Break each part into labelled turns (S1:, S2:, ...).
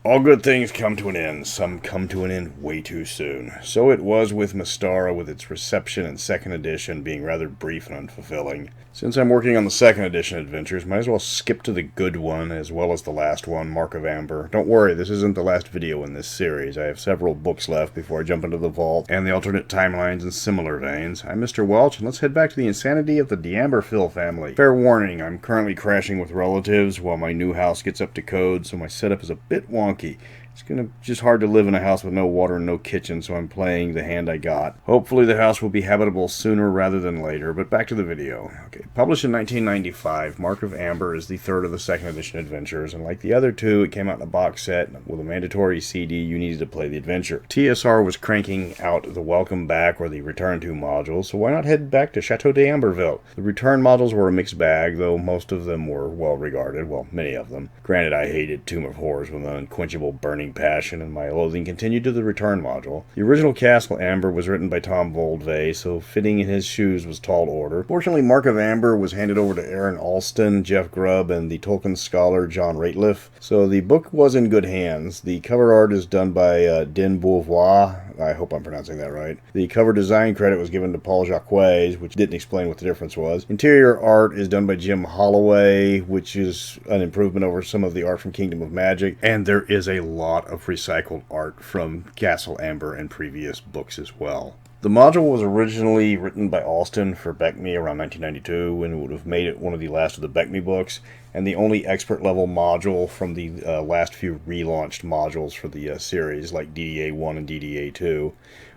S1: All good things come to an end. Some come to an end way too soon. So it was with Mystara, with its reception and second edition being rather brief and unfulfilling. Since I'm working on the second edition adventures, might as well skip to the good one as well as the last one, Mark of Amber. Don't worry, this isn't the last video in this series. I have several books left before I jump into the vault and the alternate timelines in similar veins. I'm Mr. Welch, and let's head back to the insanity of the D'Amberville family. Fair warning, I'm currently crashing with relatives while my new house gets up to code, so my setup is a bit wonky. It's just hard to live in a house with no water and no kitchen, so I'm playing the hand I got. Hopefully the house will be habitable sooner rather than later, but back to the video. Okay, published in 1995, Mark of Amber is the third of the second edition adventures, and like the other two, it came out in a box set with a mandatory CD you needed to play the adventure. TSR was cranking out the Welcome Back or the Return To modules, so why not head back to Chateau D'Amberville? The return modules were a mixed bag, though most of them were well regarded, well, many of them. Granted, I hated Tomb of Horrors with an unquenchable burning passion, and my loathing continued to the return module. The original Castle Amber was written by Tom Voldvay, so fitting in his shoes was tall order. Fortunately, Mark of Amber was handed over to Aaron Alston, Jeff Grubb, and the Tolkien scholar John Rateliff, so the book was in good hands. The cover art is done by Den Beauvoir. I hope I'm pronouncing that right. The cover design credit was given to Paul Jacques, which didn't explain what the difference was. Interior art is done by Jim Holloway, which is an improvement over some of the art from Kingdom of Magic, and there is a lot of recycled art from Castle Amber and previous books as well. The module was originally written by Alston for Beckme around 1992, and would have made it one of the last of the Beckme books, and the only expert level module from the last few relaunched modules for the series, like DDA 1 and DDA 2.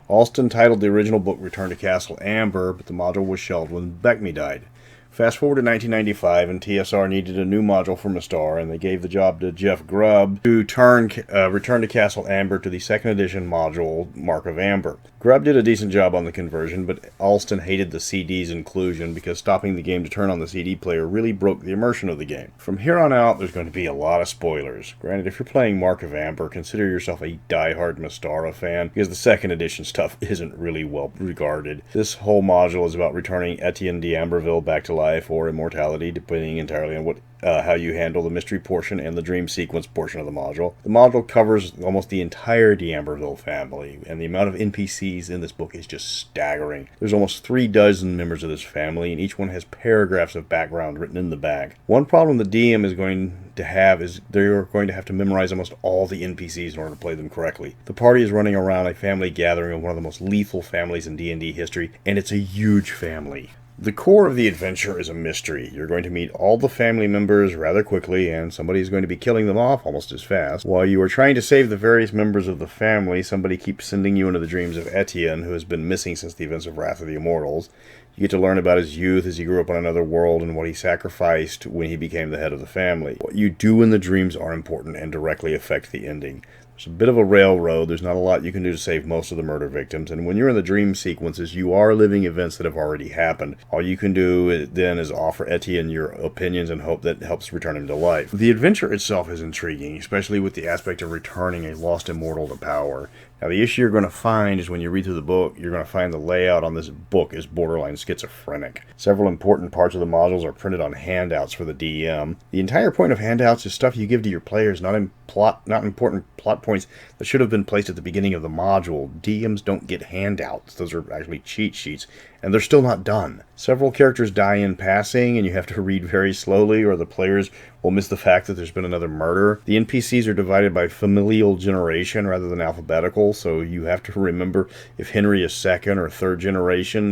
S1: Alston titled the original book Return to Castle Amber, but the module was shelved when Beckme died. Fast forward to 1995, and TSR needed a new module for Mystara, and they gave the job to Jeff Grubb to return to Castle Amber to the second edition module, Mark of Amber. Grubb did a decent job on the conversion, but Alston hated the CD's inclusion because stopping the game to turn on the CD player really broke the immersion of the game. From here on out, there's going to be a lot of spoilers. Granted, if you're playing Mark of Amber, consider yourself a die-hard Mystara fan, because the second edition stuff isn't really well regarded. This whole module is about returning Etienne D'Amberville back to life or immortality, depending entirely on how you handle the mystery portion and the dream sequence portion of the module. The module covers almost the entire D'Amberville family, and the amount of NPCs in this book is just staggering. There's almost 36 members of this family, and each one has paragraphs of background written in the back. One problem the DM is going to have is they're going to have to memorize almost all the NPCs in order to play them correctly. The party is running around a family gathering of one of the most lethal families in D&D history, and it's a huge family. The core of the adventure is a mystery. You're going to meet all the family members rather quickly, and somebody is going to be killing them off almost as fast. While you are trying to save the various members of the family, somebody keeps sending you into the dreams of Etienne, who has been missing since the events of Wrath of the Immortals. You get to learn about his youth as he grew up on another world and what he sacrificed when he became the head of the family. What you do in the dreams are important and directly affect the ending. It's a bit of a railroad. There's not a lot you can do to save most of the murder victims, and when you're in the dream sequences, you are living events that have already happened. All you can do then is offer Etienne your opinions and hope that helps return him to life. The adventure itself is intriguing, especially with the aspect of returning a lost immortal to power. Now, the issue you're going to find is when you read through the book, you're going to find the layout on this book is borderline schizophrenic. Several important parts of the modules are printed on handouts for the DM. The entire point of handouts is stuff you give to your players, not important plot points that should have been placed at the beginning of the module. DMs don't get handouts. Those are actually cheat sheets, and they're still not done. Several characters die in passing, and you have to read very slowly, or the players will miss the fact that there's been another murder. The NPCs are divided by familial generation rather than alphabetical, so you have to remember if Henry is second or third generation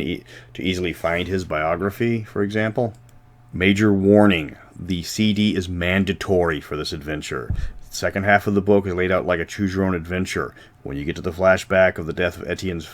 S1: to easily find his biography, for example. Major warning, the CD is mandatory for this adventure. The second half of the book is laid out like a choose-your-own adventure. When you get to the flashback of the death of Etienne's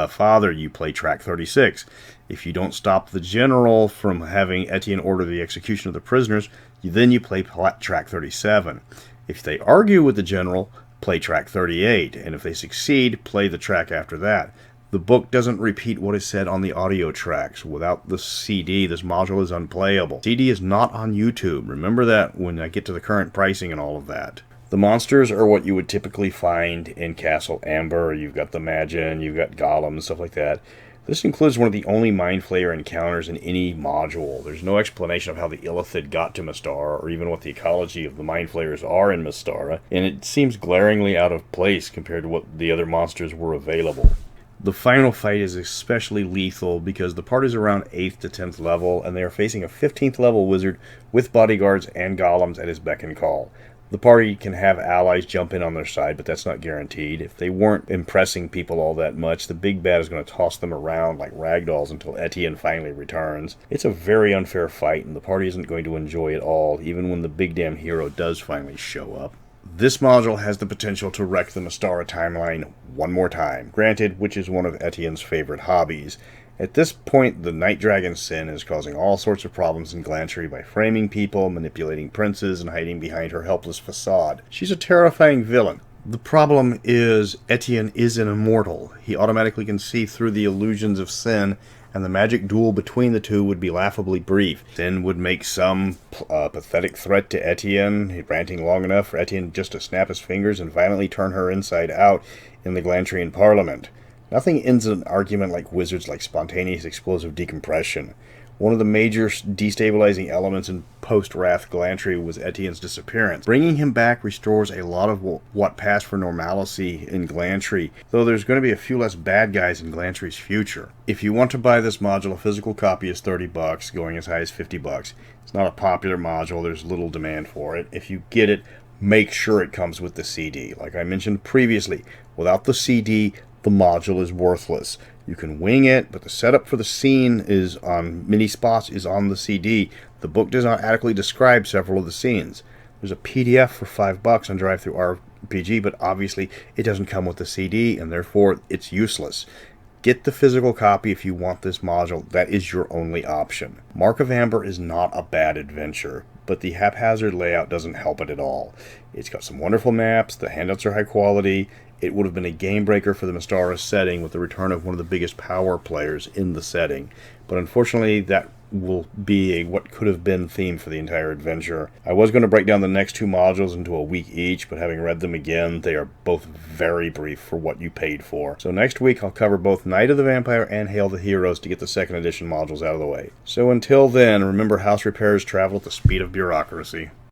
S1: father, you play track 36. If you don't stop the general from having Etienne order the execution of the prisoners, then you play track 37. If they argue with the general, play track 38, and if they succeed, play the track after that. The book doesn't repeat what is said on the audio tracks. Without the CD, this module is unplayable. CD is not on YouTube. Remember that when I get to the current pricing and all of that. The monsters are what you would typically find in Castle Amber. You've got the Magin, you've got Gollum, and stuff like that. This includes one of the only Mind Flayer encounters in any module. There's no explanation of how the Illithid got to Mystara, or even what the ecology of the Mind Flayers are in Mystara, and it seems glaringly out of place compared to what the other monsters were available. The final fight is especially lethal because the party's around 8th to 10th level, and they are facing a 15th level wizard with bodyguards and golems at his beck and call. The party can have allies jump in on their side, but that's not guaranteed. If they weren't impressing people all that much, the big bad is going to toss them around like ragdolls until Etienne finally returns. It's a very unfair fight, and the party isn't going to enjoy it all, even when the big damn hero does finally show up. This module has the potential to wreck the Mystara timeline one more time, granted, which is one of Etienne's favorite hobbies. At this point, the Night Dragon Sin is causing all sorts of problems in Glantry by framing people, manipulating princes, and hiding behind her helpless facade. She's a terrifying villain. The problem is Etienne is an immortal. He automatically can see through the illusions of Sin, and the magic duel between the two would be laughably brief. Sin would make some pathetic threat to Etienne, ranting long enough for Etienne just to snap his fingers and violently turn her inside out in the Glantrian Parliament. Nothing ends an argument like wizards like spontaneous explosive decompression. One of the major destabilizing elements in post-Wrath Glantry was Etienne's disappearance. Bringing him back restores a lot of what passed for normalcy in Glantry, though there's going to be a few less bad guys in Glantry's future. If you want to buy this module, a physical copy is $30, going as high as $50. It's not a popular module, there's little demand for it. If you get it, make sure it comes with the CD. Like I mentioned previously, without the CD, the module is worthless. You can wing it, but the setup for the scene is on many spots is on the CD. The book does not adequately describe several of the scenes. There's a PDF for $5 on DriveThruRPG, but obviously it doesn't come with the CD, and therefore it's useless. Get the physical copy if you want this module. That is your only option. Mark of Amber is not a bad adventure, but the haphazard layout doesn't help it at all. It's got some wonderful maps, the handouts are high quality. It would have been a game breaker for the Mystara setting with the return of one of the biggest power players in the setting. But unfortunately, that will be what could have been theme for the entire adventure. I was going to break down the next two modules into a week each, but having read them again, they are both very brief for what you paid for. So next week, I'll cover both Night of the Vampire and Hail the Heroes to get the second edition modules out of the way. So until then, remember house repairs travel at the speed of bureaucracy.